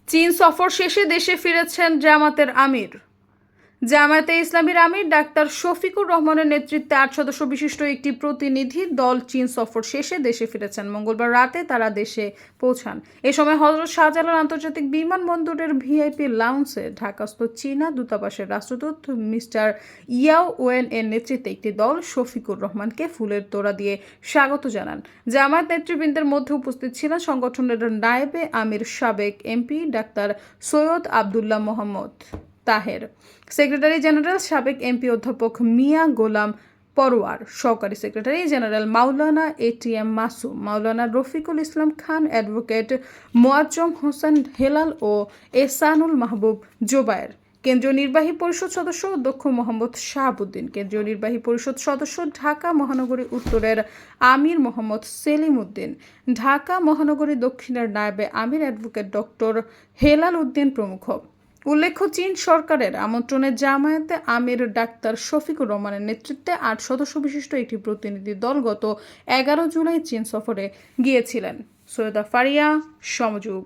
চীন সফর শেষে দেশে ফিরেছেন জামাতের আমির। জামায়াতে ইসলামীর আমির ডাক্তার শফিকুর রহমানের নেতৃত্বে ৮ সদস্য বিশিষ্ট একটি প্রতিনিধি দল চীন সফর শেষে দেশে ফিরেছেন। মঙ্গলবার রাতে তারা দেশে পৌঁছান। এ সময় হযরত শাহজালাল আন্তর্জাতিক বিমানবন্দরের ভিআইপি লাউঞ্জে ঢাকাস্থ চীনা দূতাবাসের রাষ্ট্রদূত মিস্টার ইয়াও ওয়েন এর নেতৃত্বে একটি দল শফিকুর রহমানকে ফুলের তোড়া দিয়ে স্বাগত জানান। জামায়াত নেতৃবৃন্দের মধ্যে উপস্থিত ছিলেন সংগঠনের নায়েবে আমির সাবেক MP doctor Syed Abdullah Mohammad Taher, secretary general সাবেক এমপি অধ্যাপক মিয়া গোলাম পরোয়ার, সহকারী সেক্রেটারি জেনারেল মাওলানা এটিএম মাসুম, মাওলানা রফিকুল ইসলাম খান, অ্যাডভোকেট মোয়াজ্জম হোসেন হেলাল ও এহসানুল মাহবুব জোবায়ের, কেন্দ্রীয় নির্বাহী পরিষদ সদস্য অধ্যক্ষ মোহাম্মদ শাহাবুদ্দিন, কেন্দ্রীয় নির্বাহী পরিষদ সদস্য ঢাকা মহানগরী উত্তরের আমির মোহাম্মদ সেলিম উদ্দিন, ঢাকা মহানগরী দক্ষিণের নায়েবে আমির অ্যাডভোকেট ডক্টর হেলাল উদ্দিন প্রমুখ। উল্লেখ্য, চীন সরকারের আমন্ত্রণে জামায়াতে আমির ডাক্তার শফিকুর রহমানের নেতৃত্বে ৮ সদস্য বিশিষ্ট একটি প্রতিনিধি দল গত ১১ জুলাই চীন সফরে গিয়েছিলেন। সৈয়দা ফারিয়া, সমযোগ।